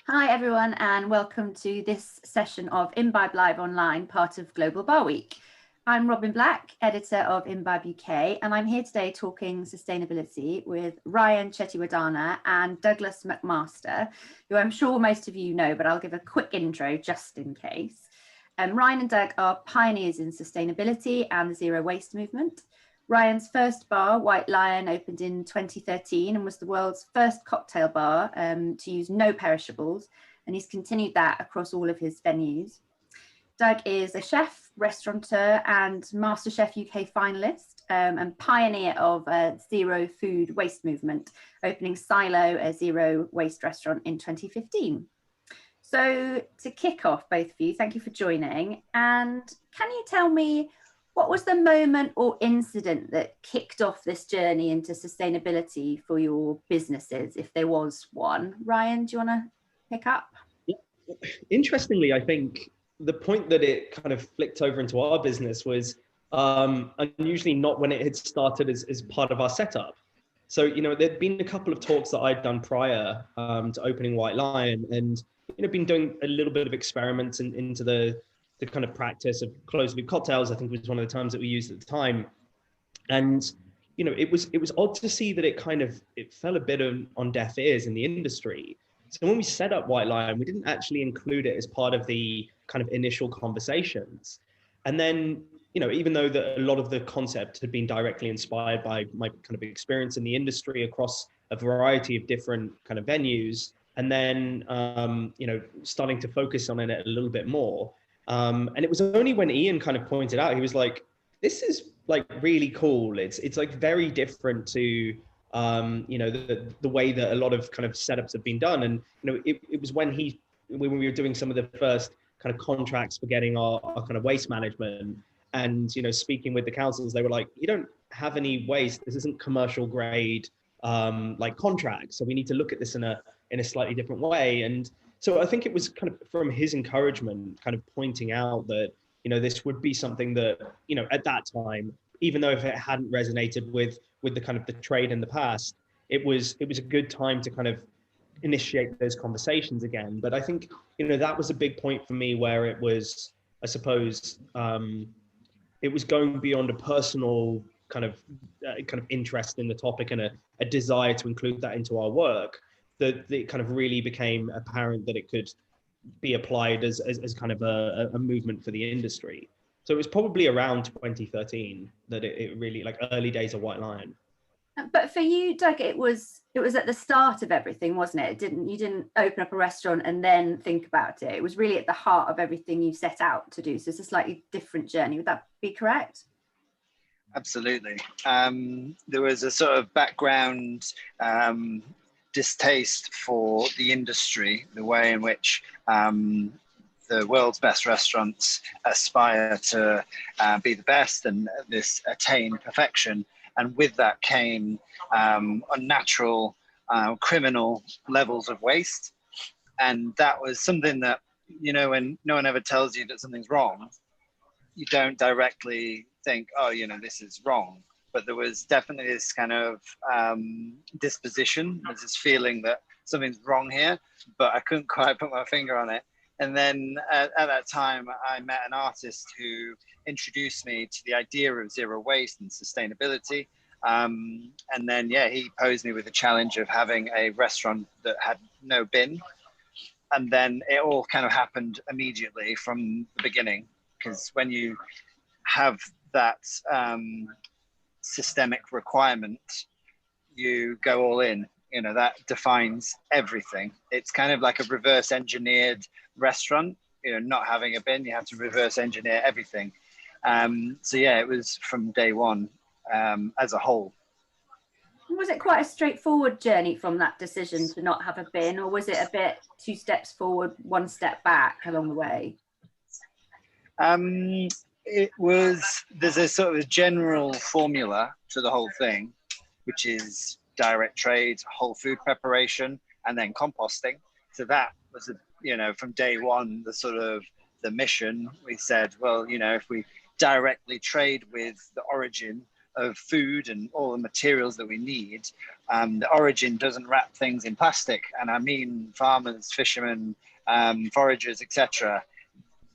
Hi everyone, and welcome to this session of Imbibe Live Online, part of Global Bar Week. I'm Robin Black, editor of Imbibe UK, and I'm here today talking sustainability with Ryan Chetiyawardana and Douglas McMaster, who I'm sure most of you know, but I'll give a quick intro just in case. Ryan and Doug are pioneers in sustainability and the zero waste movement. Ryan's first bar, White Lion, opened in 2013 and was the world's first cocktail bar to use no perishables, and he's continued that across all of his venues. Doug is a chef, restaurateur and MasterChef UK finalist and pioneer of a zero food waste movement, opening Silo, a zero waste restaurant in 2015. So to kick off, both of you, thank you for joining. And can you tell me, what was the moment or incident that kicked off this journey into sustainability for your businesses, if there was one? Ryan, do you want to pick up? Interestingly, I think the point that it kind of flicked over into our business was unusually not when it had started as part of our setup. So, there'd been a couple of talks that I'd done prior to opening White Lion, and been doing a little bit of experiments into the kind of practice of closed loop cocktails, I think was one of the terms that we used at the time. And, it was odd to see that it fell a bit on deaf ears in the industry. So when we set up White Lion, we didn't actually include it as part of the kind of initial conversations. And then, even though a lot of the concept had been directly inspired by my kind of experience in the industry across a variety of different kind of venues, and then, starting to focus on it a little bit more. And it was only when Ian kind of pointed out, he was like, this is like really cool. It's like very different to, the way that a lot of kind of setups have been done. And, it was when we were doing some of the first kind of contracts for getting our kind of waste management and, speaking with the councils, they were like, you don't have any waste. This isn't commercial grade, like contracts. So we need to look at this in a slightly different way. And so I think it was kind of from his encouragement, kind of pointing out that, this would be something that, at that time, even though if it hadn't resonated with the kind of the trade in the past, it was a good time to kind of initiate those conversations again. But I think, that was a big point for me where it was, I suppose, it was going beyond a personal kind of interest in the topic and a desire to include that into our work, that it kind of really became apparent that it could be applied as kind of a movement for the industry. So it was probably around 2013 that it really, like early days of White Lion. But for you, Doug, it was at the start of everything, wasn't it? You didn't open up a restaurant and then think about it. It was really at the heart of everything you set out to do. So it's a slightly different journey. Would that be correct? Absolutely. There was a sort of background distaste for the industry, the way in which the world's best restaurants aspire to be the best and attain perfection. And with that came unnatural, criminal levels of waste. And that was something that, when no one ever tells you that something's wrong, you don't directly think, oh, this is wrong. But there was definitely this kind of disposition, there's this feeling that something's wrong here, but I couldn't quite put my finger on it. And then at that time, I met an artist who introduced me to the idea of zero waste and sustainability. And then, he posed me with the challenge of having a restaurant that had no bin. And then it all kind of happened immediately from the beginning, because when you have that systemic requirement, you go all in. That defines everything. It's kind of like a reverse engineered restaurant. Not having a bin, you have to reverse engineer everything. So it was from day one as a whole. Was it quite a straightforward journey from that decision to not have a bin, or was it a bit 2 steps forward, 1 step back along the way? There's a sort of general formula to the whole thing, which is direct trade, whole food preparation, and then composting. So that was, from day one, the mission. We said, well, if we directly trade with the origin of food and all the materials that we need, the origin doesn't wrap things in plastic. And I mean farmers, fishermen, foragers, etc.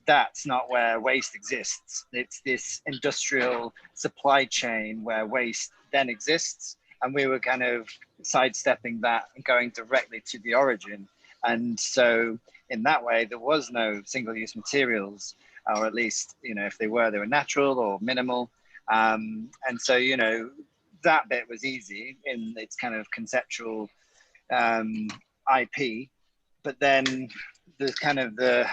That's not where waste exists. It's this industrial supply chain where waste then exists. And we were kind of sidestepping that and going directly to the origin. And so in that way, there was no single-use materials, or at least, if they were natural or minimal. And so, that bit was easy in its kind of conceptual IP, but then there's kind of the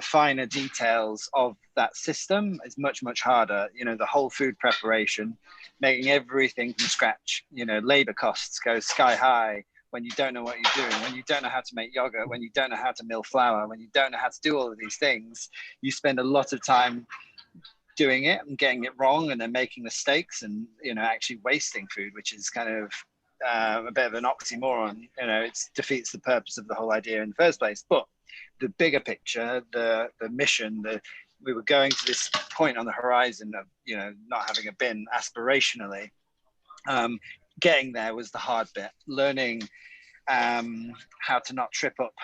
finer details of that system is much, much harder. The whole food preparation, making everything from scratch, labor costs go sky high when you don't know what you're doing, when you don't know how to make yogurt, when you don't know how to mill flour, when you don't know how to do all of these things. You spend a lot of time doing it and getting it wrong, and then making mistakes, and actually wasting food, which is kind of a bit of an oxymoron. It defeats the purpose of the whole idea in the first place. But the bigger picture, the mission, we were going to this point on the horizon of not having a bin aspirationally. Getting there was the hard bit. Learning how to not trip up,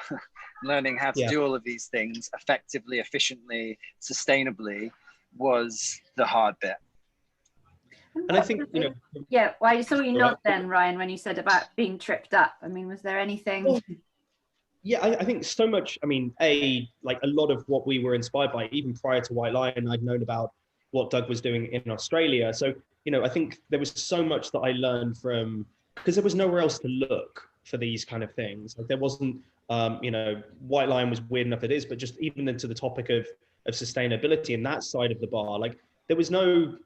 learning how to do all of these things effectively, efficiently, sustainably was the hard bit. And I think, why saw you nod then, Ryan, when you said about being tripped up? I mean, was there anything? Well, I think so much. I mean, a lot of what we were inspired by, even prior to White Lion, I'd known about what Doug was doing in Australia. So, I think there was so much that I learned from, because there was nowhere else to look for these kind of things. Like there wasn't, White Lion was weird enough it is, but just even into the topic of sustainability and that side of the bar, like there was no,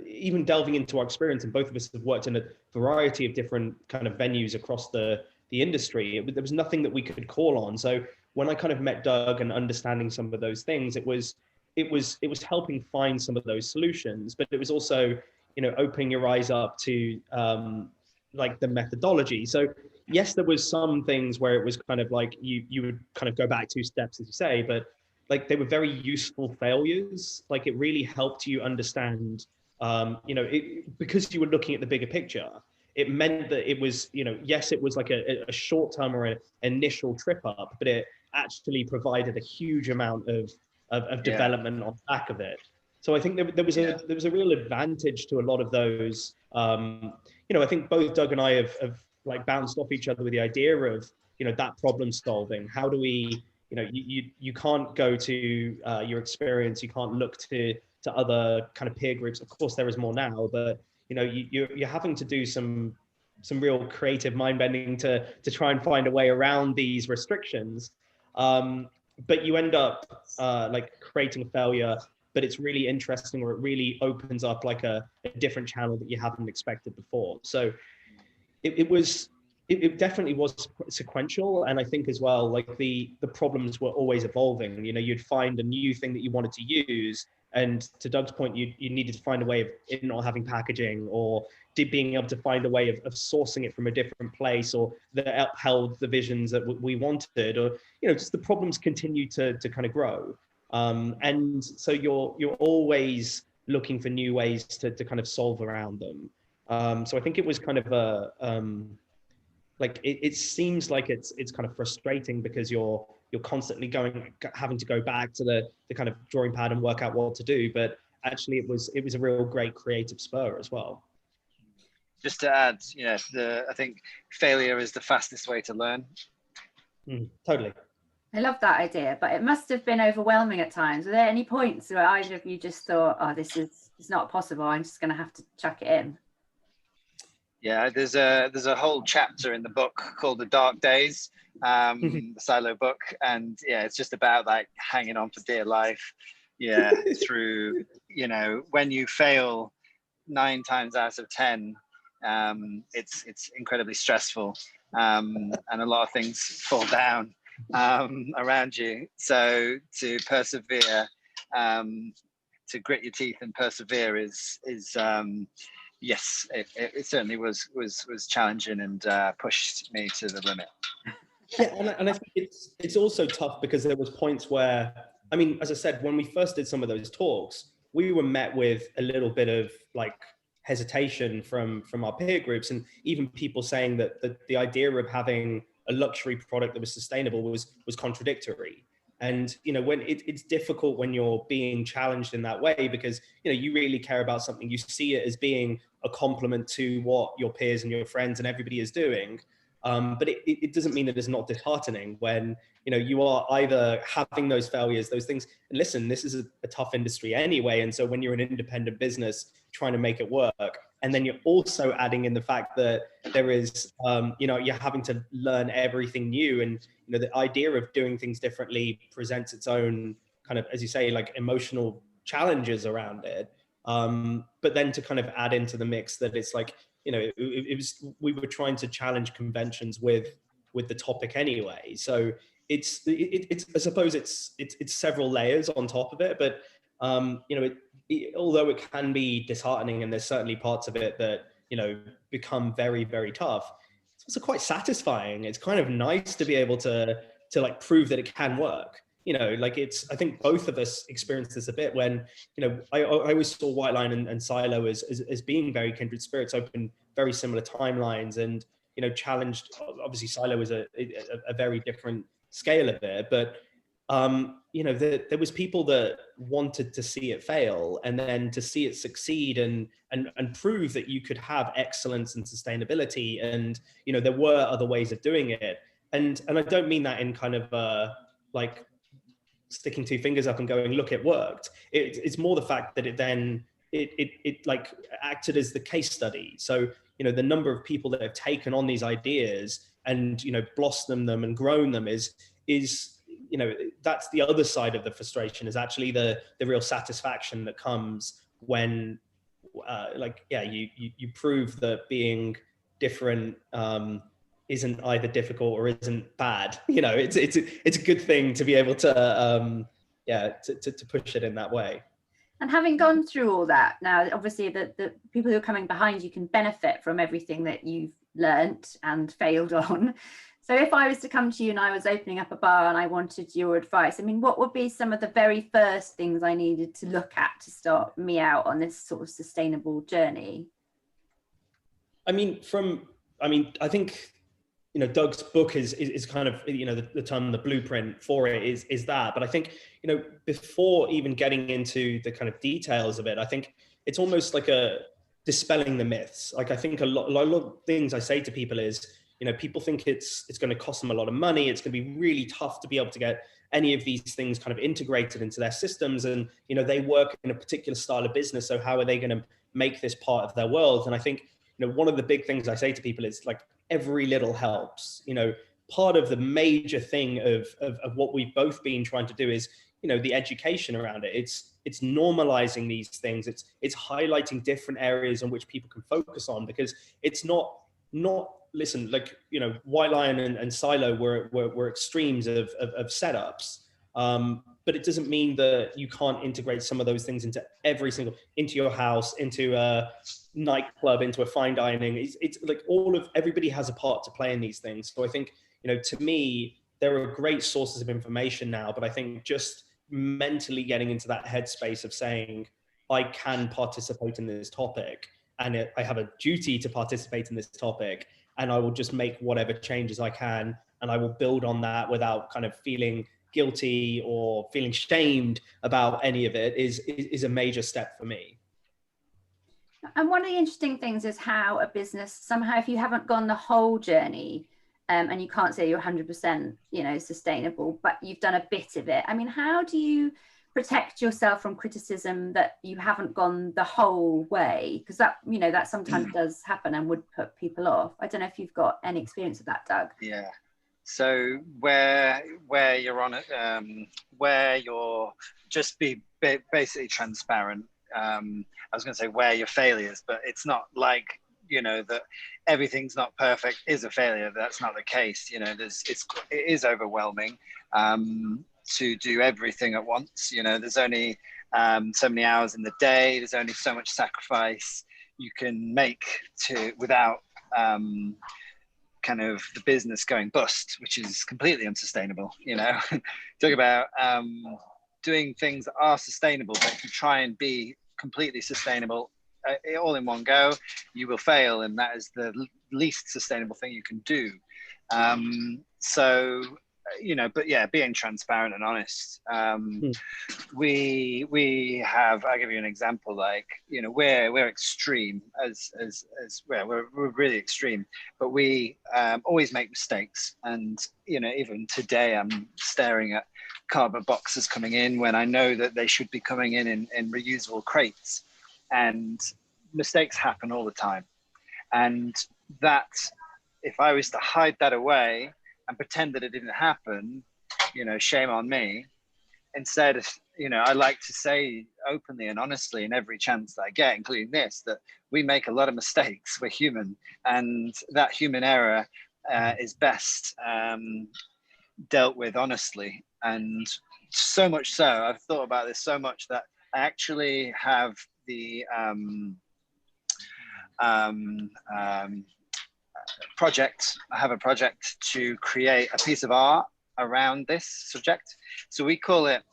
even delving into our experience, and both of us have worked in a variety of different kind of venues across the industry. There was nothing that we could call on. So when I kind of met Doug and understanding some of those things, it was helping find some of those solutions, but it was also, opening your eyes up to like the methodology. So yes, there was some things where it was kind of like you would kind of go back 2 steps, as you say, but like they were very useful failures. Like it really helped you understand, because you were looking at the bigger picture. It meant that it was, yes, it was like a short term or an initial trip up, but it actually provided a huge amount of development on the back of it. So I think there was a real advantage to a lot of those. I think both Doug and I have like bounced off each other with the idea of, that problem solving. How do we, you can't go to your experience, you can't look to other kind of peer groups. Of course, there is more now, but you're having to do some real creative mind bending to try and find a way around these restrictions. But you end up like creating a failure, but it's really interesting, or it really opens up like a different channel that you haven't expected before. So it definitely was sequential. And I think as well, like the problems were always evolving. You'd find a new thing that you wanted to use, and to Doug's point, you needed to find a way of it not having packaging, or being able to find a way of sourcing it from a different place, or that upheld the visions that we wanted, or just the problems continue to kind of grow. And so you're always looking for new ways to kind of solve around them. So I think it was kind of a like it seems like it's kind of frustrating, because you're constantly having to go back to the kind of drawing pad and work out what to do. But actually it was a real great creative spur as well. Just to add, I think failure is the fastest way to learn. Totally. I love that idea, but it must have been overwhelming at times. Were there any points where either of you just thought, oh, it's not possible, I'm just going to have to chuck it in? Yeah, there's a whole chapter in the book called The Dark Days, the Silo book. And yeah, it's just about like hanging on for dear life. Yeah, through, when you fail 9 times out of 10, it's incredibly stressful, and a lot of things fall down around you. So to persevere, to grit your teeth and persevere is yes, it certainly was challenging and pushed me to the limit. Yeah, and I think it's also tough, because there was points where, I mean, as I said, when we first did some of those talks, we were met with a little bit of like hesitation from our peer groups, and even people saying that the idea of having a luxury product that was sustainable was contradictory. And when it's difficult when you're being challenged in that way, because you really care about something, you see it as being a complement to what your peers and your friends and everybody is doing. But it doesn't mean that it's not disheartening when you are either having those failures, those things. And listen, this is a tough industry anyway, and so when you're an independent business trying to make it work, and then you're also adding in the fact that there is you're having to learn everything new, and the idea of doing things differently presents its own kind of, as you say, like emotional challenges around it. But then to kind of add into the mix that it's like, we were trying to challenge conventions with the topic anyway. So it's I suppose it's several layers on top of it, but although it can be disheartening, and there's certainly parts of it that become very, very tough, it's also quite satisfying. It's kind of nice to be able to like prove that it can work. Like I think both of us experienced this a bit when, I always saw White Lion and Silo as being very kindred spirits, open very similar timelines, and, challenged. Obviously Silo was a very different scale of it, but, there was people that wanted to see it fail and then to see it succeed and prove that you could have excellence and sustainability. And, there were other ways of doing it. And I don't mean that in kind of like sticking two fingers up and going, look, it worked. It's more the fact that it like acted as the case study. So, the number of people that have taken on these ideas and, blossomed them and grown them is, that's the other side of the frustration, is actually the real satisfaction that comes when, you prove that being different, isn't either difficult or isn't bad. It's a good thing to be able to to push it in that way. And having gone through all that, now obviously the people who are coming behind you can benefit from everything that you've learnt and failed on. So if I was to come to you and I was opening up a bar and I wanted your advice, I mean, what would be some of the very first things I needed to look at to start me out on this sort of sustainable journey? I think, Doug's book is kind of, the term, the blueprint for it is that. But I think, before even getting into the kind of details of it, I think it's almost like a dispelling the myths. Like, I think a lot of things I say to people is, people think it's going to cost them a lot of money. It's going to be really tough to be able to get any of these things kind of integrated into their systems. And, they work in a particular style of business. So how are they going to make this part of their world? And I think, one of the big things I say to people is like, every little helps. Part of the major thing of what we've both been trying to do is, the education around it. It's normalizing these things. It's highlighting different areas on which people can focus on, because it's not listen, like, White Lion and Silo were extremes of setups. But it doesn't mean that you can't integrate some of those things into your house, into a nightclub, into a fine dining. It's like everybody has a part to play in these things. So I think, to me, there are great sources of information now, but I think just mentally getting into that headspace of saying, I can participate in this topic, and I have a duty to participate in this topic, and I will just make whatever changes I can, and I will build on that without kind of feeling guilty or feeling shamed about any of it, is a major step for me. And one of the interesting things is how a business, somehow, if you haven't gone the whole journey, and you can't say you're 100%, sustainable, but you've done a bit of it. I mean, how do you protect yourself from criticism that you haven't gone the whole way? Because that sometimes does happen and would put people off. I don't know if you've got any experience of that, Doug. Yeah. So where you're on it, where you're just basically transparent. I was going to say where your failures, but it's not like, that everything's not perfect is a failure. That's not the case. It is overwhelming to do everything at once. There's only so many hours in the day. There's only so much sacrifice you can make without kind of the business going bust, which is completely unsustainable. Talk about doing things that are sustainable, but if you try and be completely sustainable all in one go, you will fail, and that is the least sustainable thing you can do. So, but yeah, being transparent and honest. We have, I'll give you an example, like, we're extreme we're really extreme, but we always make mistakes. And, even today I'm staring at cardboard boxes coming in when I know that they should be coming in reusable crates. And mistakes happen all the time. And that, if I was to hide that away and pretend that it didn't happen, shame on me. Instead, I like to say openly and honestly in every chance that I get, including this, that we make a lot of mistakes. We're human, and that human error is best dealt with honestly. And so much so, I've thought about this so much that I actually have the project. I have a project to create a piece of art around this subject. So we call it,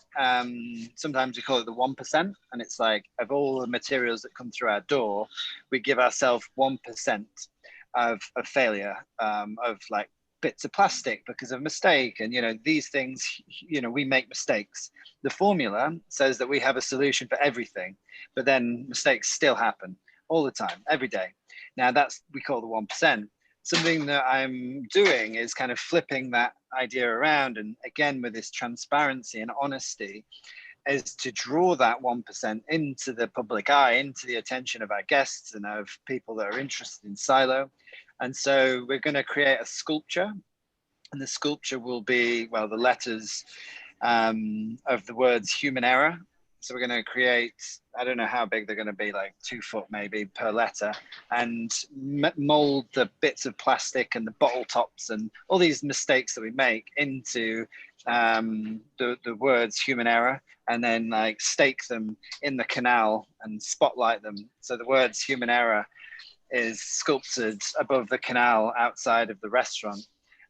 sometimes we call it the 1%. And it's like, of all the materials that come through our door, we give ourselves 1% of failure, of like bits of plastic because of mistake. And, these things, we make mistakes. The formula says that we have a solution for everything, but then mistakes still happen all the time, every day. Now we call the 1%. Something that I'm doing is kind of flipping that idea around. And again, with this transparency and honesty, is to draw that 1% into the public eye, into the attention of our guests and of people that are interested in silo. And so we're going to create a sculpture, and the sculpture will be, well, the letters of the words human error. So we're going to create, I don't know how big they're going to be, like 2 foot maybe per letter, and mold the bits of plastic and the bottle tops and all these mistakes that we make into the words human error, and then like stake them in the canal and spotlight them. So the words human error is sculpted above the canal outside of the restaurant.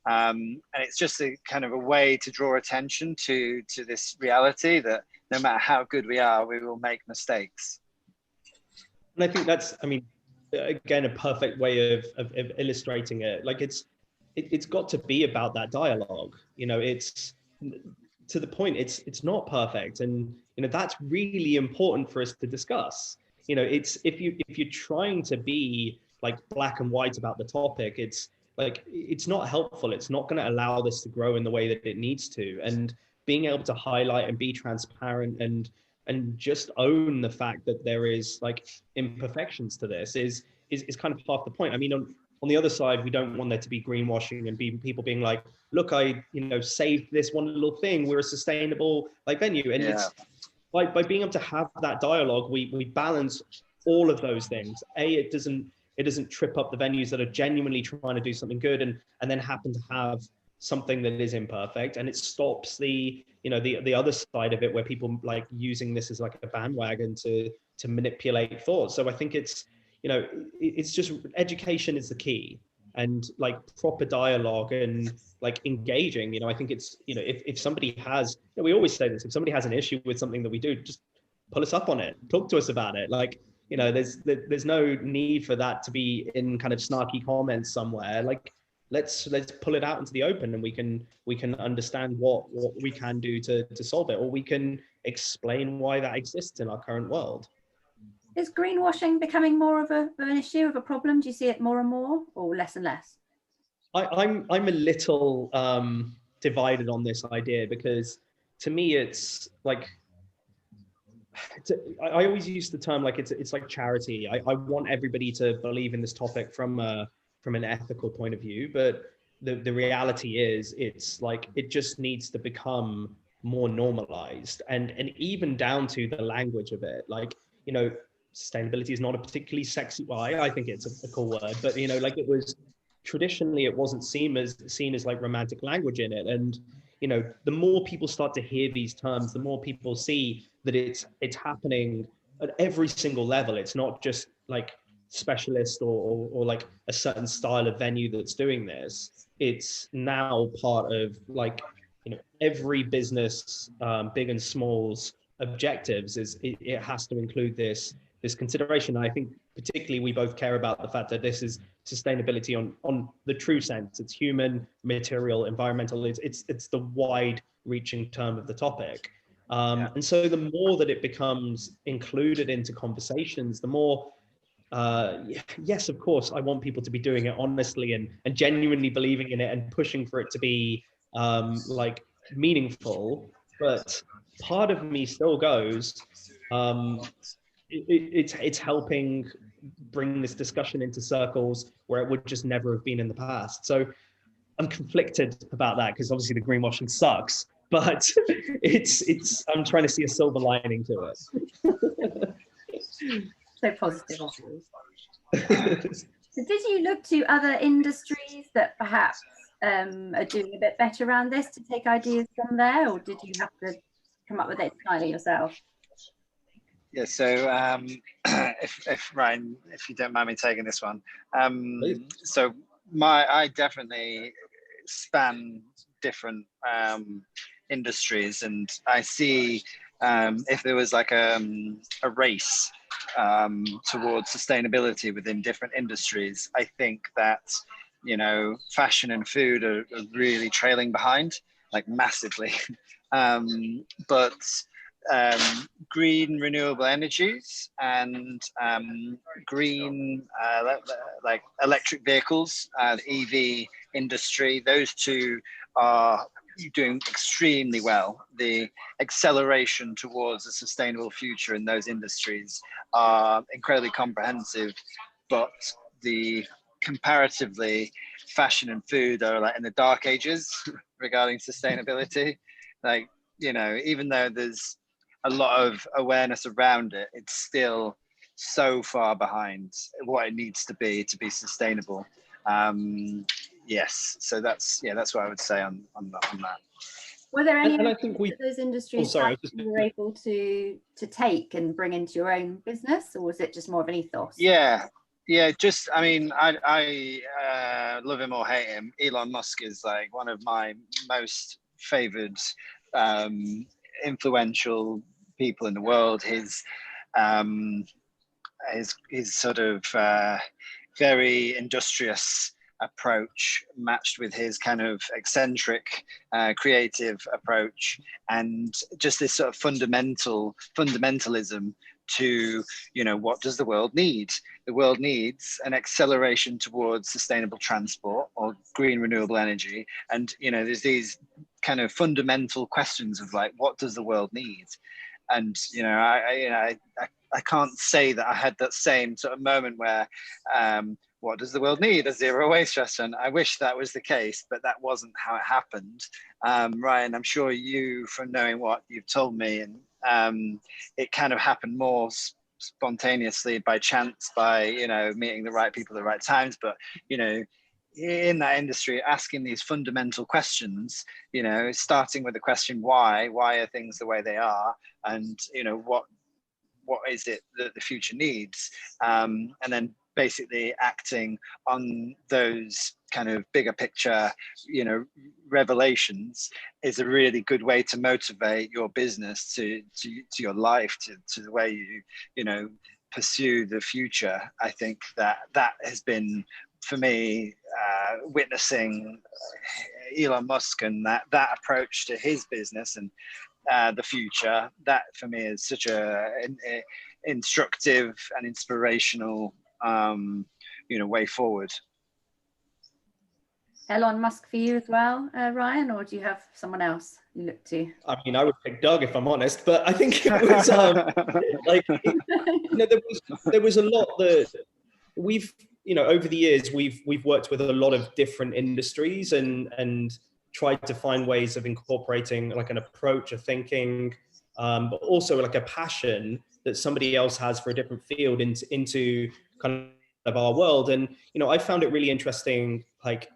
And it's just a kind of a way to draw attention to this reality that no matter how good we are, we will make mistakes. And I think that's, again, a perfect way of illustrating it. Like it's got to be about that dialogue. It's to the point. It's not perfect, and that's really important for us to discuss. It's if you're trying to be like black and white about the topic, it's not helpful. It's not going to allow this to grow in the way that it needs to. And being able to highlight and be transparent and just own the fact that there is like imperfections to this is kind of half the point. On the other side, we don't want there to be greenwashing and people being like, look, I saved this one little thing. We're a sustainable venue. And it's like by being able to have that dialogue, we balance all of those things. It doesn't trip up the venues that are genuinely trying to do something good and then happen to have something that is imperfect, and it stops the other side of it where people like using this as like a bandwagon to manipulate thoughts. So I think it's just education is the key, and like proper dialogue and like engaging. I think it's if somebody has, we always say this, if somebody has an issue with something that we do, just pull us up on it, talk to us about it. Like there's no need for that to be in kind of snarky comments somewhere. Like let's pull it out into the open, and we can understand what we can do to solve it, or we can explain why that exists in our current world. Is greenwashing becoming more of an issue, of a problem? Do you see it more and more, or less and less? I'm a little divided on this idea, because to me it's like, I always use the term like it's like charity. I want everybody to believe in this topic from an ethical point of view, but the reality is it's like it just needs to become more normalized, and even down to the language of it. Like sustainability is not a particularly sexy, well, I think it's a cool word, but like it was traditionally, it wasn't seen as like romantic language in it. And the more people start to hear these terms, the more people see that it's happening at every single level. It's not just like specialist or like a certain style of venue that's doing this. It's now part of like every business, big and small's objectives it has to include this consideration. And I think particularly we both care about the fact that this is sustainability on the true sense. It's human, material, environmental. It's the wide reaching term of the topic. And so the more that it becomes included into conversations, the more, yes, of course, I want people to be doing it honestly and genuinely believing in it and pushing for it to be like meaningful. But part of me still goes, it's helping bring this discussion into circles where it would just never have been in the past. So I'm conflicted about that because obviously the greenwashing sucks, but I'm trying to see a silver lining to it. So positive. So did you look to other industries that perhaps are doing a bit better around this to take ideas from there, or did you have to come up with it entirely yourself? Yeah, so if Ryan, if you don't mind me taking this one. So I definitely span different industries, and I see if there was like a race towards sustainability within different industries, I think that, fashion and food are really trailing behind, like massively. But green renewable energies and green like electric vehicles, the EV industry, those two are doing extremely well. The acceleration towards a sustainable future in those industries are incredibly comprehensive, but the comparatively fashion and food are like in the dark ages regarding sustainability. Like, even though there's a lot of awareness around it, it's still so far behind what it needs to be sustainable. Yes, so that's what I would say on that. Were there any and I think those industries you were able to take and bring into your own business, or was it just more of an ethos? Yeah, just, I mean, I love him or hate him, Elon Musk is like one of my most favored influential people in the world. His sort of very industrious approach matched with his kind of eccentric creative approach, and just this sort of fundamentalism to, what does the world need? The world needs an acceleration towards sustainable transport or green renewable energy. And, there's these kind of fundamental questions of like, what does the world need? And, I can't say that I had that same sort of moment where, what does the world need? A zero waste restaurant. I wish that was the case, but that wasn't how it happened. Ryan, I'm sure you, from knowing what you've told me, and it kind of happened more spontaneously by chance, by, meeting the right people at the right times. But, in that industry, asking these fundamental questions, starting with the question, why are things the way they are? And, what is it that the future needs? And then basically acting on those kind of bigger picture, revelations is a really good way to motivate your business to your life, to the way you pursue the future. I think that has been, for me, witnessing Elon Musk and that approach to his business and the future, that for me is such a instructive and inspirational way forward. Elon Musk for you as well, Ryan, or do you have someone else you look to? I mean, I would pick Doug if I'm honest, but I think it was there was a lot that we've, over the years, we've worked with a lot of different industries and tried to find ways of incorporating like an approach, a thinking, but also like a passion that somebody else has for a different field into kind of our world. And, I found it really interesting. Like,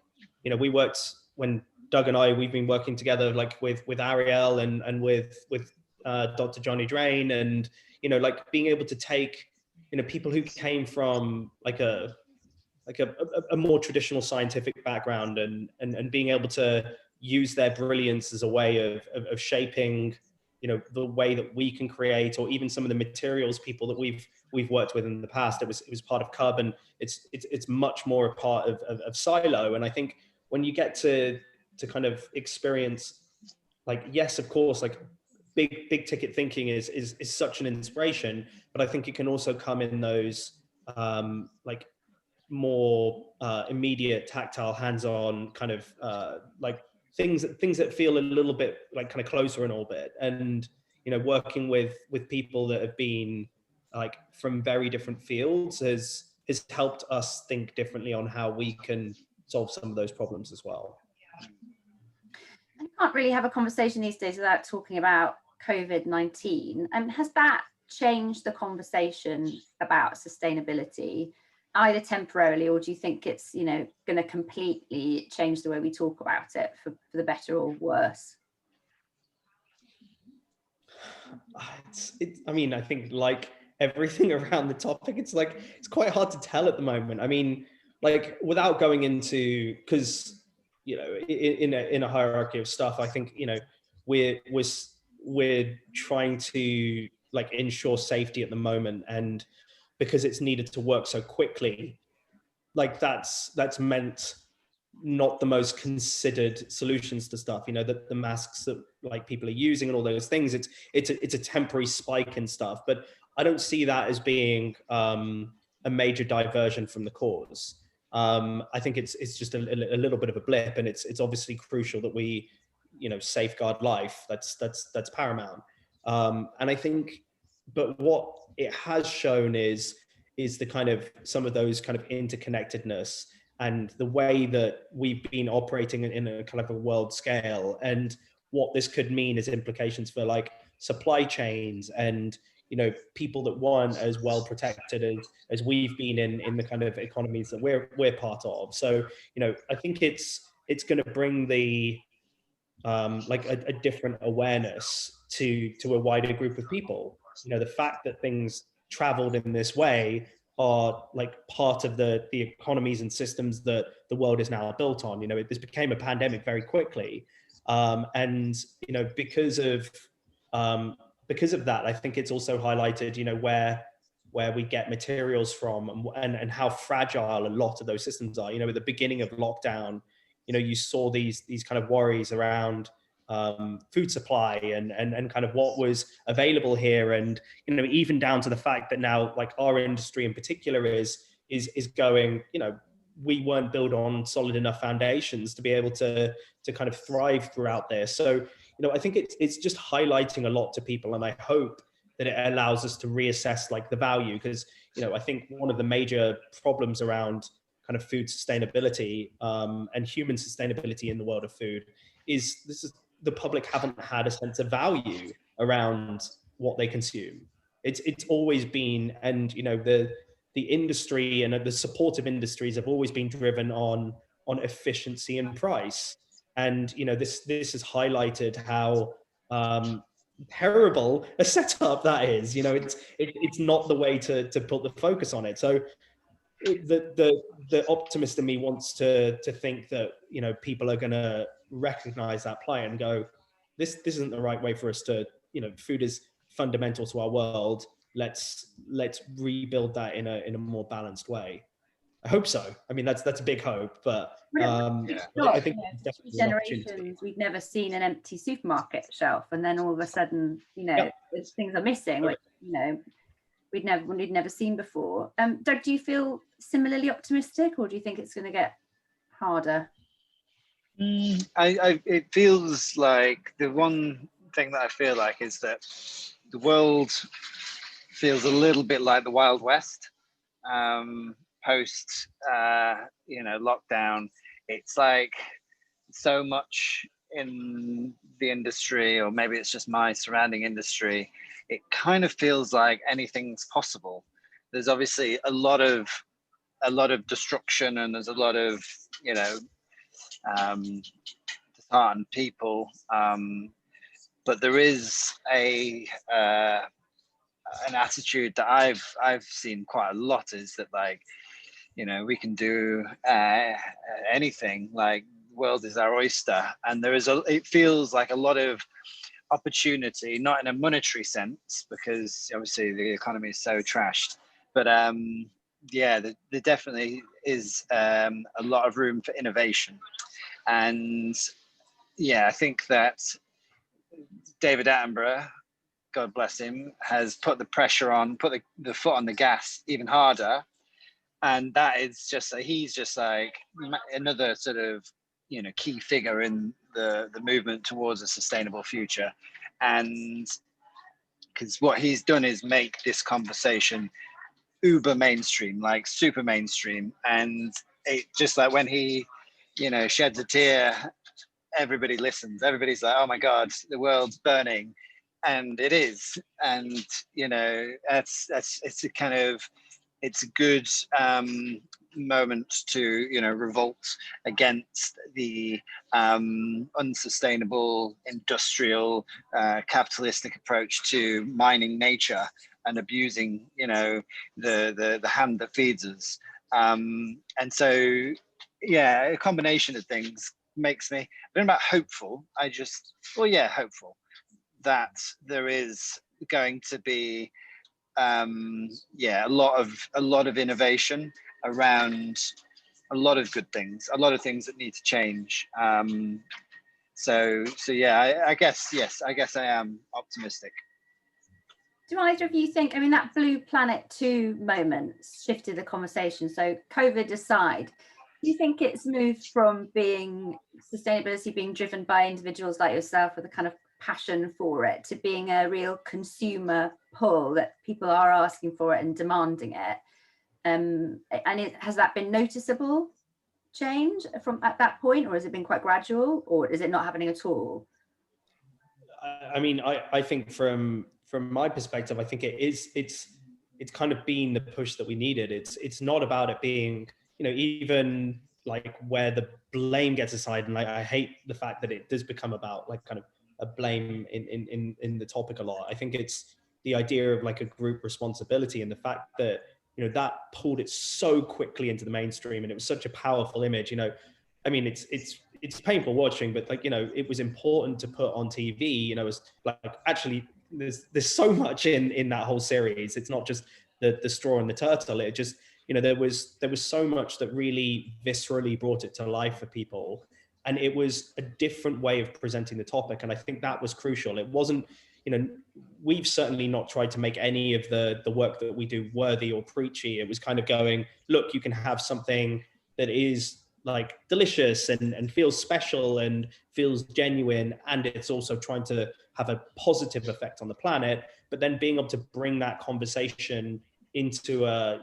we worked, when Doug and we've been working together, like with Ariel and with Dr. Johnny Drain, and, like being able to take, people who came from like a more traditional scientific background and being able to use their brilliance as a way of shaping, you know, the way that we can create, or even some of the materials people that we've worked with in the past. It was part of carbon. It's much more a part of silo. And I think when you get to kind of experience, like, yes, of course, like big ticket thinking is such an inspiration, but I think it can also come in those like more immediate, tactile, hands-on kind of like things that feel a little bit like kind of closer in orbit. And, you know, working with people that have been like from very different fields has helped us think differently on how we can solve some of those problems as well. I can't really have a conversation these days without talking about COVID-19. And has that changed the conversation about sustainability, either temporarily, or do you think it's, you know, going to completely change the way we talk about it for the better or worse? I mean, I think like everything around the topic, it's quite hard to tell at the moment. I mean, like, without going into, because, you know, in a hierarchy of stuff, I think, you know, we're trying to like ensure safety at the moment, and because it's needed to work so quickly, like that's meant not the most considered solutions to stuff. You know, the masks that like people are using and all those things, it's a temporary spike in stuff, but I don't see that as being a major diversion from the cause. I think it's just a little bit of a blip, and it's obviously crucial that we, you know, safeguard life. That's paramount. And I think, but what it has shown is the kind of some of those kind of interconnectedness and the way that we've been operating in a kind of a world scale, and what this could mean as implications for like supply chains and, you know, people that weren't as well protected as we've been in the kind of economies that we're part of. So, you know, I think it's going to bring the like a different awareness to a wider group of people. You know, the fact that things traveled in this way are like part of the economies and systems that the world is now built on. You know, this became a pandemic very quickly, and, you know, because of that, I think it's also highlighted, you know, where we get materials from, and how fragile a lot of those systems are. You know, at the beginning of lockdown, you know, you saw these kind of worries around food supply and kind of what was available here, and, you know, even down to the fact that now, like, our industry in particular is going, you know, we weren't built on solid enough foundations to be able to kind of thrive throughout this. So, you know, I think it's just highlighting a lot to people, and I hope that it allows us to reassess like the value, because, you know, I think one of the major problems around kind of food sustainability and human sustainability in the world of food is the public haven't had a sense of value around what they consume. It's always been, and, you know, the industry and the supportive industries have always been driven on efficiency and price. And, you know, this has highlighted how terrible a setup that is. You know, it's not the way to put the focus on it. So the optimist in me wants to think that, you know, people are going to recognize that plight and go, this isn't the right way for us to, you know, food is fundamental to our world. Let's rebuild that in a more balanced way. I hope so. I mean, that's a big hope, but I think, you know, for generations we've never seen an empty supermarket shelf, and then all of a sudden, you know, things are missing, which, you know, we'd never seen before. Doug, do you feel similarly optimistic, or do you think it's going to get harder? It feels like the one thing that I feel like is that the world feels a little bit like the Wild West post you know, lockdown. It's like so much in the industry, or maybe it's just my surrounding industry, it kind of feels like anything's possible. There's obviously a lot of destruction, and there's a lot of, you know, disheartened people, but there is an attitude that I've seen quite a lot, is that, like, you know, we can do anything. Like, world is our oyster, and it feels like a lot of opportunity, not in a monetary sense, because obviously the economy is so trashed, but yeah, there definitely is a lot of room for innovation. And yeah, I think that David Attenborough, God bless him, has put the pressure on, put the foot on the gas even harder. And that is just, he's just like another sort of, key figure in the movement towards a sustainable future. And because what he's done is make this conversation uber mainstream, like super mainstream. And it just like when he, sheds a tear, everybody listens. Everybody's like, oh my God, the world's burning. And it is. And, it's a good moment to, revolt against the unsustainable industrial capitalistic approach to mining nature and abusing, the hand that feeds us. And so, yeah, a combination of things makes me, I don't know about hopeful. Hopeful that there is going to be a lot of innovation around a lot of good things, a lot of things that need to change. So yeah, I guess I am optimistic. Do either of you think, I mean, that Blue Planet 2 moment shifted the conversation? So COVID aside, do you think it's moved from being sustainability being driven by individuals like yourself with a kind of passion for it to being a real consumer pull, that people are asking for it and demanding it? And has that been noticeable change from at that point, or has it been quite gradual, or is it not happening at all? I mean, I think from my perspective, I think it's kind of been the push that we needed. It's not about it being, even like where the blame gets aside. And like, I hate the fact that it does become about like kind of a blame in the topic a lot. I think it's the idea of like a group responsibility, and the fact that, that pulled it so quickly into the mainstream, and it was such a powerful image. I mean, it's painful watching, but like, it was important to put on TV. It's like, actually there's so much in that whole series. It's not just the straw and the turtle. It just, there was so much that really viscerally brought it to life for people. And it was a different way of presenting the topic. And I think that was crucial. It wasn't, we've certainly not tried to make any of the work that we do worthy or preachy. It was kind of going, look, you can have something that is like delicious and feels special and feels genuine. And it's also trying to have a positive effect on the planet, but then being able to bring that conversation into a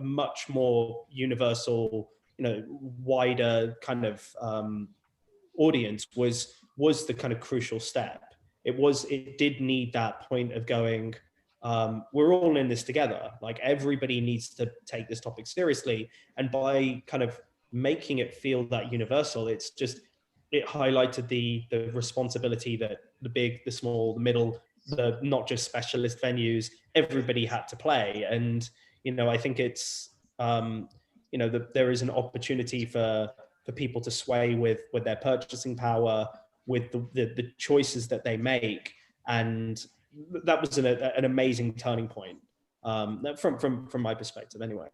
much more universal, wider kind of audience was the kind of crucial step. It did need that point of going, we're all in this together. Like, everybody needs to take this topic seriously. And by kind of making it feel that universal, it highlighted the responsibility that the big, the small, the middle, the not just specialist venues, everybody had to play. And, I think it's, there is an opportunity for people to sway with their purchasing power, with the choices that they make. And that was an amazing turning point, from my perspective anyway.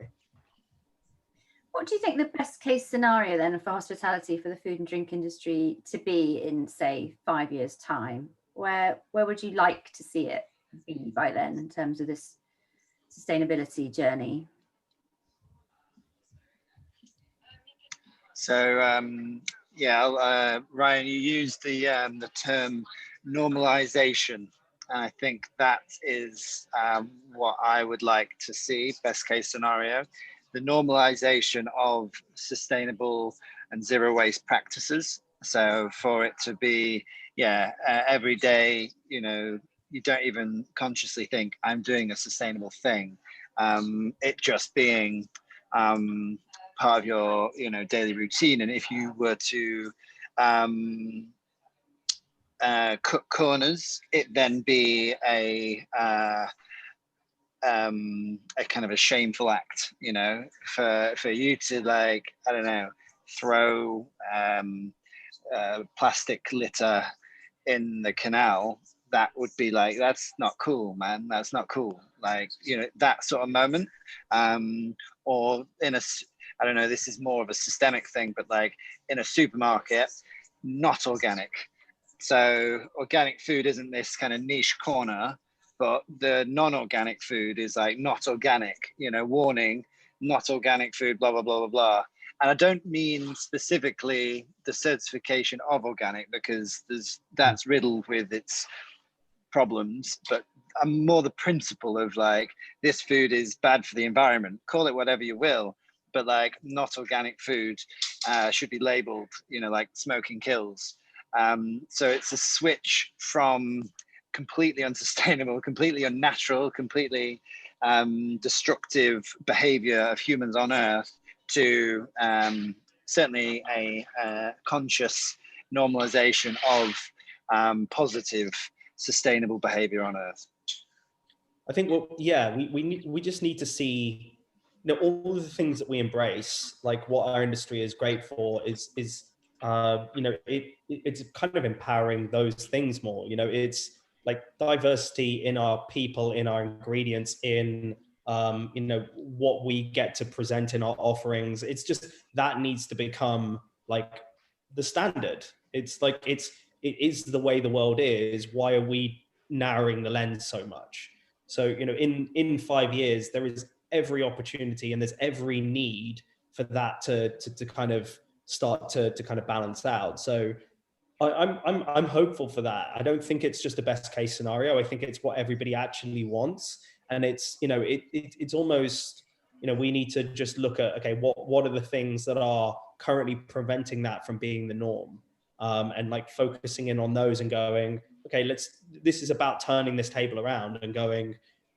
What do you think the best case scenario then for hospitality, for the food and drink industry, to be in, say, 5 years' time? Where would you like to see it be by then in terms of this sustainability journey? So Ryan, you used the term normalization. And I think that is what I would like to see, best case scenario, the normalization of sustainable and zero waste practices. So for it to be, every day, you don't even consciously think I'm doing a sustainable thing. It just being part of your daily routine. And if you were to cut corners, it then be a kind of a shameful act, for you to, like, I don't know, throw plastic litter in the canal, that would be like, that's not cool, man. That's not cool. Like, you know, that sort of moment. Or in a, I don't know, this is more of a systemic thing, but like in a supermarket, not organic. So organic food isn't this kind of niche corner, but the non-organic food is like not organic, you know, warning, not organic food, blah, blah, blah, blah, blah. And I don't mean specifically the certification of organic, because that's riddled with its problems, but more the principle of like, this food is bad for the environment, call it whatever you will, but like not organic food should be labeled, you know, like smoking kills. So it's a switch from completely unsustainable, completely unnatural, completely destructive behavior of humans on Earth to certainly a conscious normalization of positive, sustainable behavior on Earth. I think, well, yeah, we just need to see, you know, all of the things that we embrace, like what our industry is great for is you know, it's kind of empowering those things more. You know, it's like diversity in our people, in our ingredients, in you know, what we get to present in our offerings. It's just that needs to become like the standard. It's like it is the way the world is. Why are we narrowing the lens so much? So, you know, in 5 years, there is every opportunity and there's every need for that to kind of start to kind of balance out. So I'm hopeful for that. I don't think it's just a best case scenario. I think it's what everybody actually wants. And it's, you know, it's almost, you know, we need to just look at, okay, what are the things that are currently preventing that from being the norm? And like focusing in on those and going, okay, this is about turning this table around and going,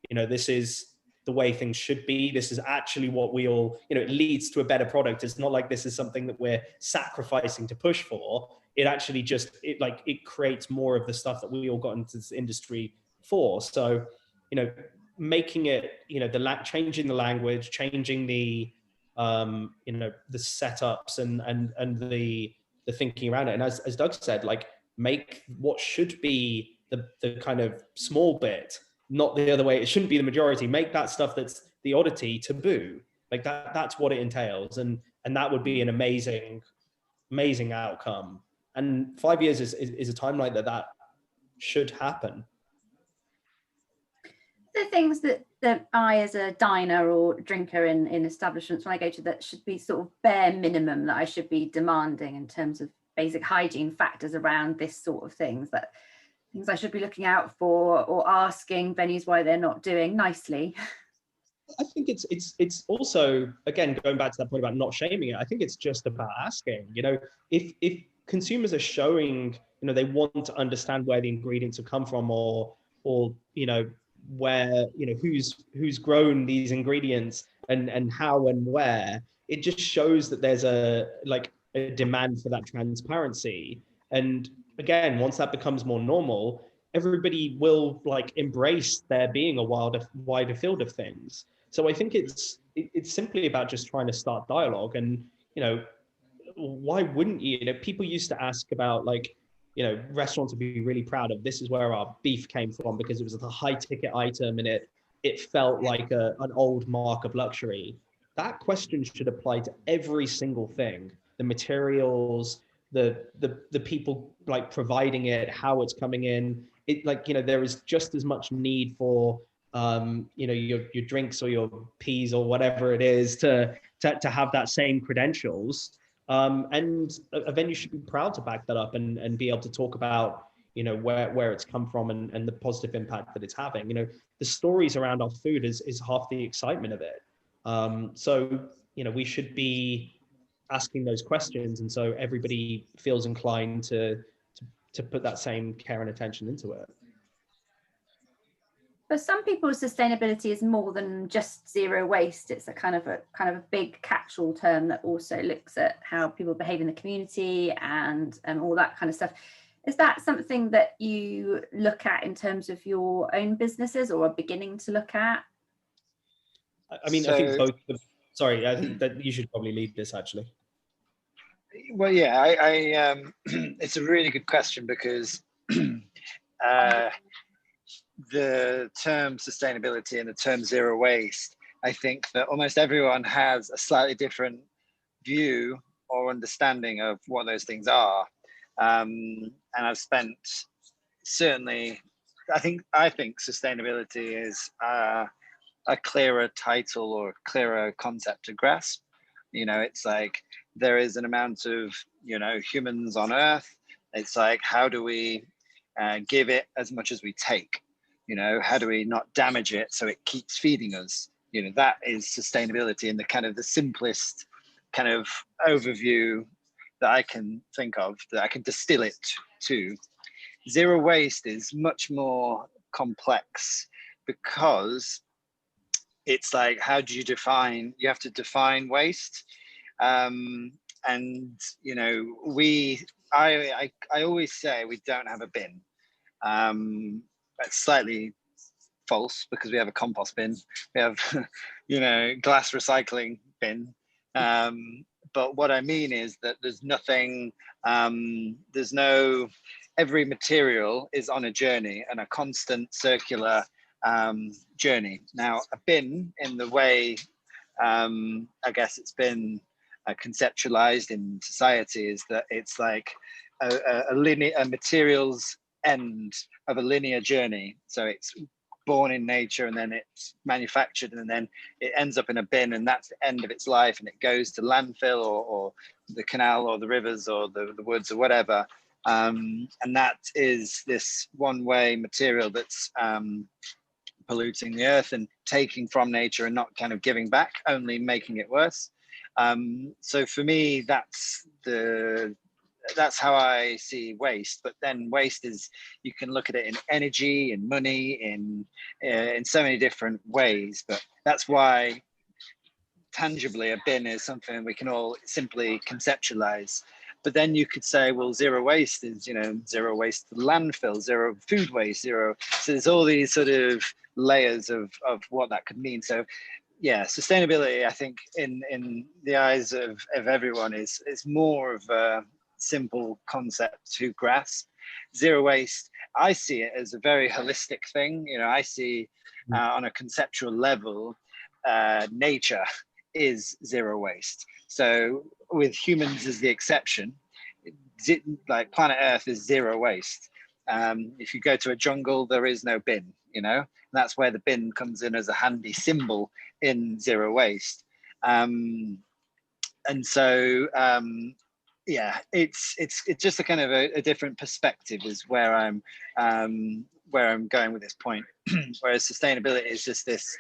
you know, this is the way things should be. This is actually what we all, you know, it leads to a better product. It's not like this is something that we're sacrificing to push for. It actually just, it creates more of the stuff that we all got into this industry for. So, you know, making it, you know, changing the language, changing the, you know, the setups and the thinking around it. And as Doug said, like, make what should be the kind of small bit, not the other way. It shouldn't be the majority. Make that stuff that's the oddity taboo. Like that's what it entails. And that would be an amazing outcome. And 5 years is a timeline that should happen. The things that I, as a diner or drinker in establishments, when I go to, that should be sort of bare minimum that I should be demanding in terms of basic hygiene factors around this sort of things I should be looking out for, or asking venues why they're not doing nicely? I think it's also, again, going back to that point about not shaming it, I think it's just about asking. You know, if consumers are showing, you know, they want to understand where the ingredients have come from, or you know, where, you know, who's grown these ingredients and how and where, it just shows that there's a demand for that transparency. And again, once that becomes more normal, everybody will like embrace there being a wider field of things. So I think it's simply about just trying to start dialogue. And, you know, why wouldn't you? You know, people used to ask about, like, you know, restaurants would be really proud of, this is where our beef came from because it was a high ticket item and it felt like an old mark of luxury. That question should apply to every single thing: the materials, the people like providing it, how it's coming in. It, like, you know, there is just as much need for you know, your drinks or your peas or whatever it is to have that same credentials. And a venue should be proud to back that up and be able to talk about, you know, where it's come from and the positive impact that it's having. You know, the stories around our food is half the excitement of it. So, you know, we should be asking those questions, and so everybody feels inclined to put that same care and attention into it. For some people, sustainability is more than just zero waste. It's a kind of a big catch-all term that also looks at how people behave in the community and all that kind of stuff. Is that something that you look at in terms of your own businesses, or are beginning to look at? I mean, I think both. Sorry, I think that you should probably lead this, actually. Well, yeah, it's a really good question because the term sustainability and the term zero waste, I think that almost everyone has a slightly different view or understanding of what those things are. And I've spent certainly, I think sustainability is a clearer title or a clearer concept to grasp. It's like there is an amount of, humans on Earth. It's like, how do we give it as much as we take? How do we not damage it so it keeps feeding us? That is sustainability in the kind of the simplest kind of overview that I can think of, that I can distill it to. Zero waste is much more complex because it's like, how do you define, you have to define waste. And, I always say we don't have a bin. That's slightly false because we have a compost bin. We have, glass recycling bin. But what I mean is that there's nothing, every material is on a journey and a constant circular journey. Now, a bin, in the way I guess it's been conceptualized in society, is that it's like a materials end of a linear journey. So it's born in nature and then it's manufactured and then it ends up in a bin, and that's the end of its life, and it goes to landfill or the canal or the rivers or the woods or whatever. And that is this one-way material that's polluting the earth and taking from nature and not kind of giving back, only making it worse. So for me, that's how I see waste. But then waste is, you can look at it in energy, in money, in so many different ways. But that's why tangibly a bin is something we can all simply conceptualize. But then you could say, well, zero waste is, zero waste to landfill, zero food waste, zero. So there's all these sort of layers of what that could mean. So yeah, sustainability, I think in the eyes of everyone is more of a simple concept to grasp. Zero waste, I see it as a very holistic thing. I see on a conceptual level, nature is zero waste. So with humans as the exception, like planet Earth is zero waste. If you go to a jungle, there is no bin, and that's where the bin comes in as a handy symbol in zero waste. And so, yeah, it's just a kind of a different perspective is where I'm going with this point. Whereas sustainability is just this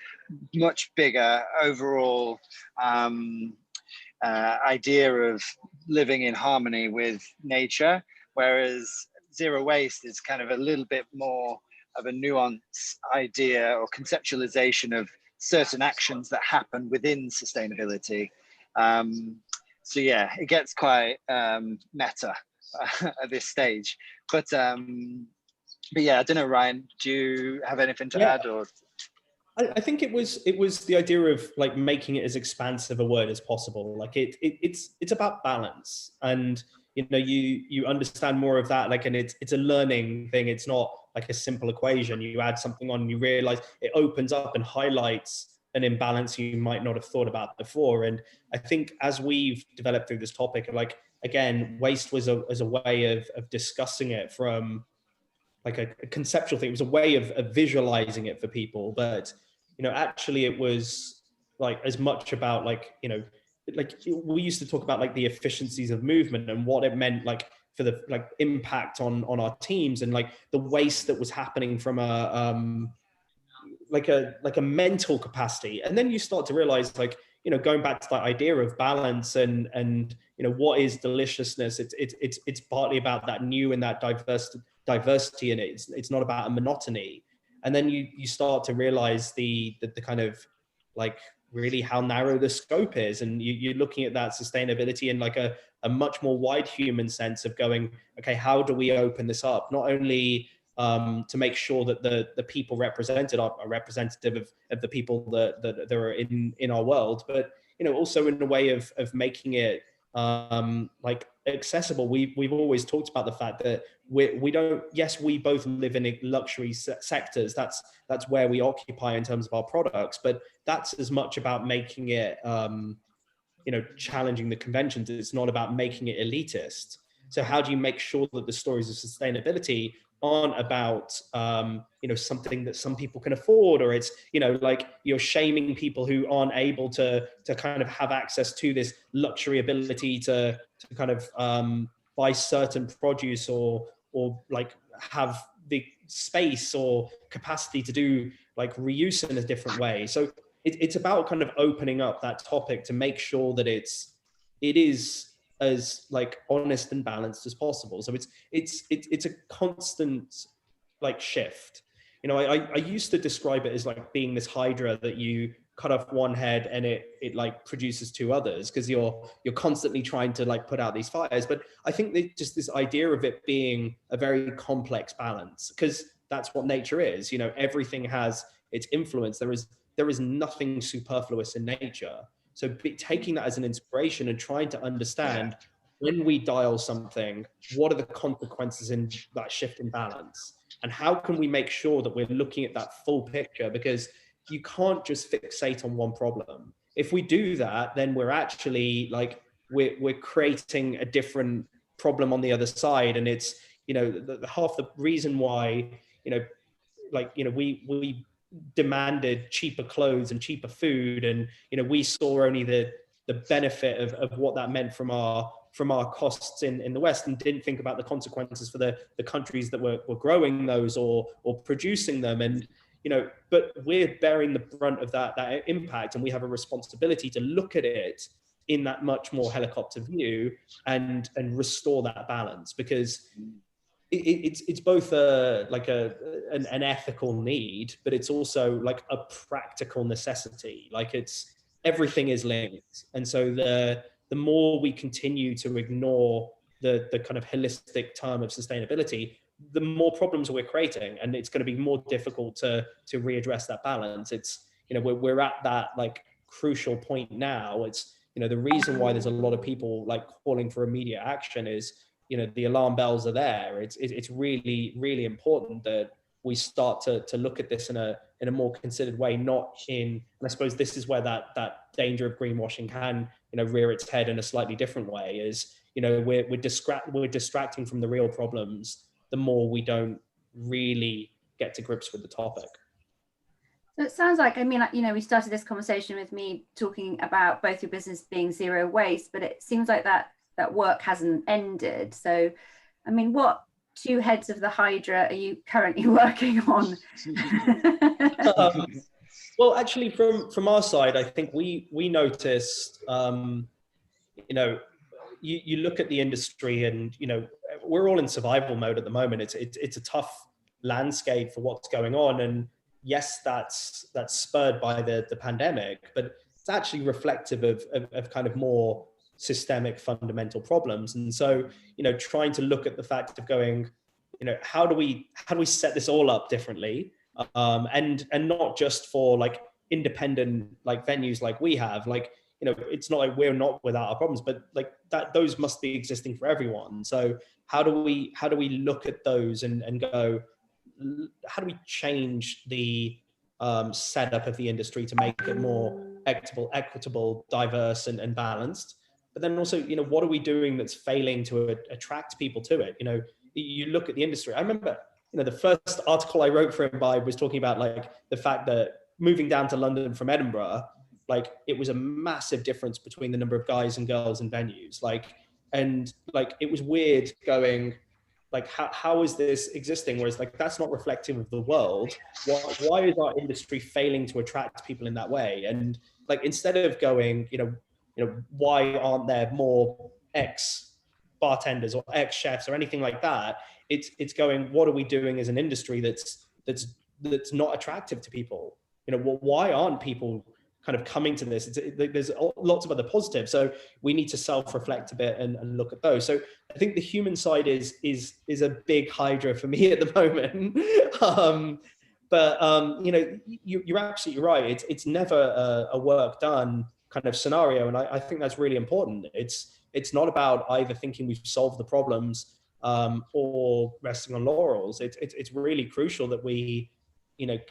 much bigger overall idea of living in harmony with nature, whereas zero waste is kind of a little bit more of a nuanced idea or conceptualization of certain actions that happen within sustainability. So yeah, it gets quite meta at this stage. But yeah, I don't know, Ryan, do you have anything to add? Or I think it was the idea of like making it as expansive a word as possible. Like it's about balance, and you understand more of that. Like, and it's a learning thing. It's not like a simple equation. You add something on, and you realize it opens up and highlights an imbalance you might not have thought about before. And I think as we've developed through this topic, like again, waste was as a way of discussing it from like a conceptual thing. It was a way of visualizing it for people, but actually it was like as much about like we used to talk about like the efficiencies of movement and what it meant like for the like impact on our teams, and like the waste that was happening from a mental capacity. And then you start to realize like going back to that idea of balance and what is deliciousness. It's partly about that new and that diversity in it. It's not about a monotony. And then you start to realize the kind of like really how narrow the scope is, and you're looking at that sustainability in like a much more wide human sense of going, okay, how do we open this up, not only to make sure that the people represented are representative of the people that are in our world, but also in a way of making it like accessible. We've always talked about the fact that we don't, yes, we both live in luxury sectors. That's where we occupy in terms of our products, but that's as much about making it, challenging the conventions. It's not about making it elitist. So how do you make sure that the stories of sustainability aren't about, something that some people can afford, or it's, like you're shaming people who aren't able to kind of have access to this luxury ability to kind of buy certain produce or like have the space or capacity to do like reuse in a different way. So it's about kind of opening up that topic to make sure that it is as like honest and balanced as possible. So it's a constant like shift. I used to describe it as like being this hydra that you cut off one head and it like produces two others, because you're constantly trying to like put out these fires. But I think that just this idea of it being a very complex balance, because that's what nature is. Everything has its influence. There is nothing superfluous in nature. So taking that as an inspiration and trying to understand, when we dial something, what are the consequences in that shift in balance? And how can we make sure that we're looking at that full picture? Because you can't just fixate on one problem. If we do that, then we're actually like, we're creating a different problem on the other side. And it's, half the reason why, we demanded cheaper clothes and cheaper food, and we saw only the benefit of what that meant from our costs in the West, and didn't think about the consequences for the countries that were growing those or producing them. And but we're bearing the brunt of that impact, and we have a responsibility to look at it in that much more helicopter view and restore that balance, because it's both an ethical need, but it's also like a practical necessity. Like everything is linked. And so the more we continue to ignore the kind of holistic term of sustainability, the more problems we're creating, and it's going to be more difficult to readdress that balance. It's, we're at that like crucial point now. It's, the reason why there's a lot of people like calling for immediate action is, the alarm bells are there. It's really, really important that we start to look at this in a more considered way, not in, and I suppose this is where that danger of greenwashing can, rear its head in a slightly different way, is, we're distracting from the real problems the more we don't really get to grips with the topic. So it sounds like, we started this conversation with me talking about both your business being zero waste, but it seems like that work hasn't ended. So, what two heads of the Hydra are you currently working on? Well, actually, from our side, I think we noticed, you look at the industry, and we're all in survival mode at the moment. It's a tough landscape for what's going on, and yes, that's spurred by the pandemic, but it's actually reflective of kind of more systemic fundamental problems. And so, trying to look at the fact of going, how do we set this all up differently, and not just for like independent like venues like we have, like, it's not like we're not without our problems, but like those must be existing for everyone. So how do we look at those and go, how do we change the setup of the industry to make it more equitable, diverse, and balanced? But then also, what are we doing that's failing to attract people to it? You look at the industry. I remember, the first article I wrote for Imbibe was talking about like the fact that moving down to London from Edinburgh, like it was a massive difference between the number of guys and girls in venues. And it was weird going, like, how is this existing? Whereas like, that's not reflective of the world. Why is our industry failing to attract people in that way? And like, instead of going, why aren't there more ex bartenders or ex chefs or anything like that? It's going, what are we doing as an industry that's not attractive to people? Why aren't people kind of coming to this? There's lots of other positives. So we need to self-reflect a bit and look at those. So I think the human side is a big hydra for me at the moment. You're absolutely right. It's never a work done kind of scenario. And I think that's really important. It's, it's not about either thinking we've solved the problems or resting on laurels. It's really crucial that we,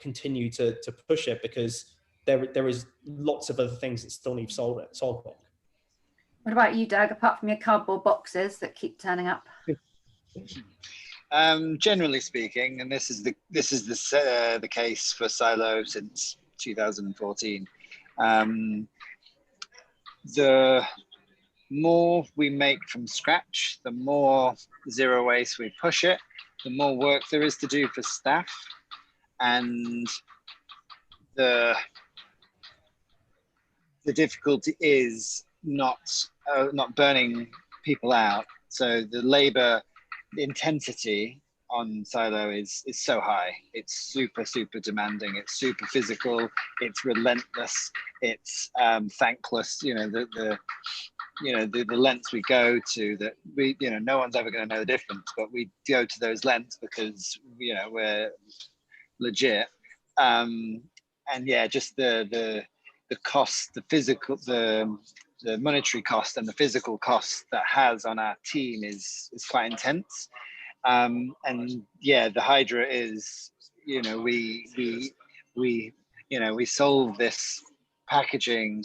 continue to push it, because there is lots of other things that still need solving. What about you, Doug? Apart from your cardboard boxes that keep turning up? Generally speaking, and this is the case for Silo since 2014. The more we make from scratch, the more zero waste we push it, the more work there is to do for staff, and the difficulty is not burning people out. So the labor intensity on Silo is so high. It's super demanding. It's super physical. It's relentless. It's thankless. The lengths we go to, that we, no one's ever going to know the difference, but we go to those lengths because we're legit. And yeah, just the cost, the physical, the monetary cost and the physical cost that has on our team is quite intense. And yeah, the Hydra is, we solve this packaging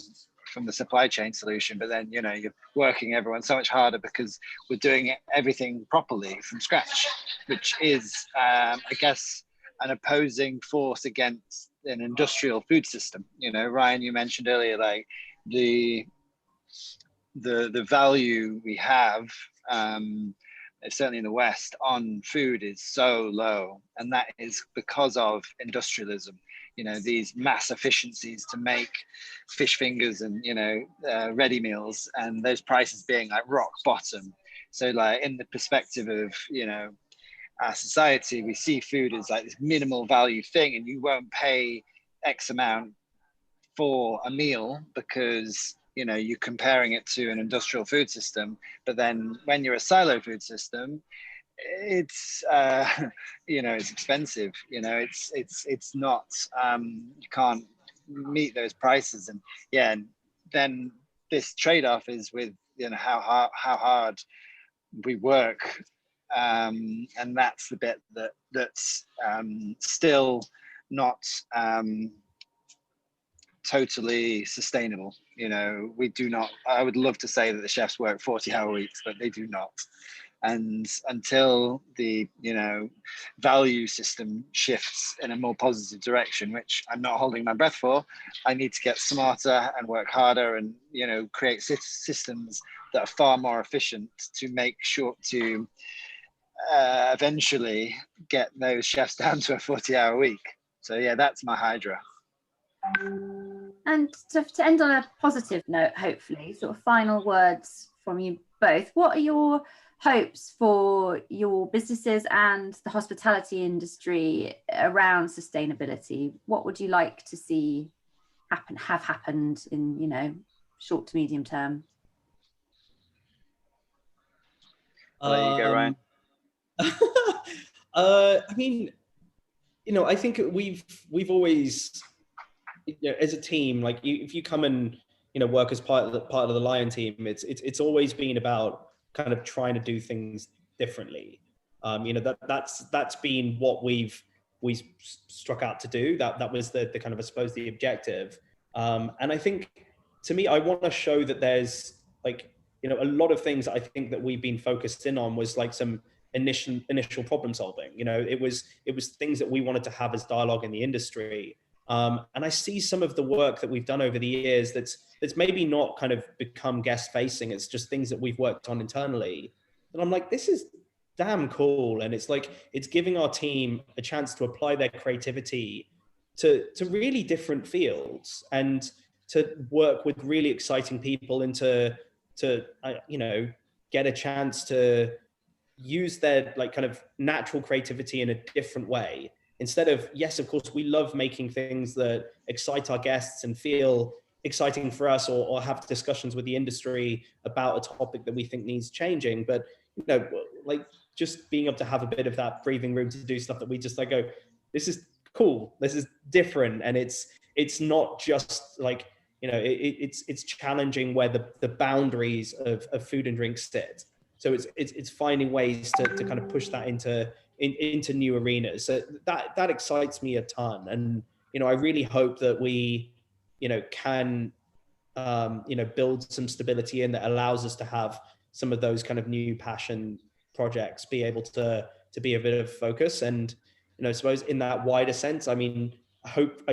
from the supply chain solution, but then you're working everyone so much harder because we're doing everything properly from scratch, which is I guess an opposing force against an industrial food system. Ryan, you mentioned earlier, like the value we have, certainly in the West, on food is so low, and that is because of industrialism. These mass efficiencies to make fish fingers and ready meals, and those prices being like rock bottom. So like in the perspective of our society, we see food as like this minimal value thing, and you won't pay X amount for a meal because you're comparing it to an industrial food system. But then when you're a silo food system, it's it's expensive. It's not, you can't meet those prices. And yeah, and then this trade-off is with how hard we work, and that's the bit that's still not totally sustainable. We do not, I would love to say that the chefs work 40-hour weeks, but they do not. And until the value system shifts in a more positive direction, which I'm not holding my breath for, I need to get smarter and work harder and create systems that are far more efficient to make sure to eventually get those chefs down to a 40-hour week. So yeah, that's my Hydra. And to end on a positive note, hopefully, sort of final words from you both. What are your hopes for your businesses and the hospitality industry around sustainability? What would you like to see have happened in short to medium term? I'll let you go, Ryan. I mean, I think we've always, as a team, like if you come and work as part of the Lion team, it's always been about kind of trying to do things differently. That's been what we struck out to do. That was the kind of, I suppose, the objective. And I think, to me, I want to show that there's like a lot of things I think that we've been focused in on was like some initial problem solving. It was things that we wanted to have as dialogue in the industry. And I see some of the work that we've done over the years that's maybe not kind of become guest facing. It's just things that we've worked on internally. And I'm like, this is damn cool. And it's like, it's giving our team a chance to apply their creativity to really different fields and to work with really exciting people and to get a chance to use their like kind of natural creativity in a different way. Instead of, yes, of course, we love making things that excite our guests and feel exciting for us, or have discussions with the industry about a topic that we think needs changing. But, like just being able to have a bit of that breathing room to do stuff that we just like go, this is cool, this is different. And it's not just like, it's challenging where the boundaries of food and drink sit. So it's finding ways to kind of push that into new arenas. So that excites me a ton. And, I really hope that we, can, build some stability in that allows us to have some of those kind of new passion projects be able to be a bit of focus. And, I suppose in that wider sense, I mean, I hope,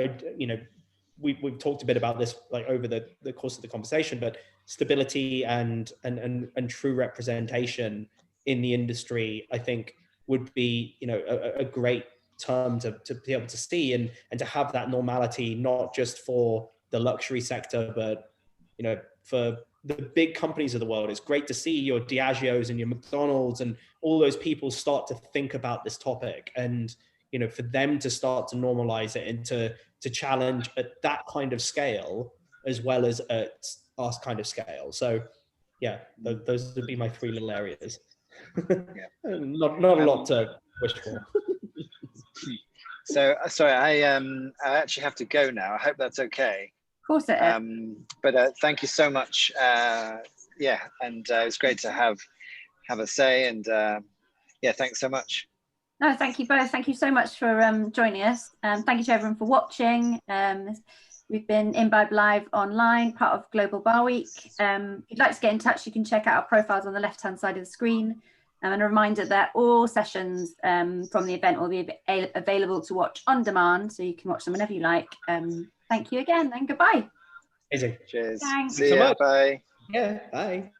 we've talked a bit about this like over the course of the conversation, but stability and true representation in the industry, I think would be, a great term to be able to see and to have that normality, not just for the luxury sector, but, for the big companies of the world. It's great to see your Diageos and your McDonald's and all those people start to think about this topic, and, for them to start to normalize it and to challenge at that kind of scale, as well as at our kind of scale. So yeah, those would be my three little areas. Yeah. not a lot to wish for. So sorry, I actually have to go now. I hope that's okay. Of course it is. But thank you so much. And it's great to have a say, and thanks so much. No, thank you both. Thank you so much for joining us. Thank you to everyone for watching. We've been Imbibe Live online, part of Global Bar Week. If you'd like to get in touch, you can check out our profiles on the left-hand side of the screen. And a reminder that all sessions from the event will be available to watch on demand, so you can watch them whenever you like. Thank you again, and goodbye. Amazing. Cheers. Thanks. See you. Bye. Yeah, bye.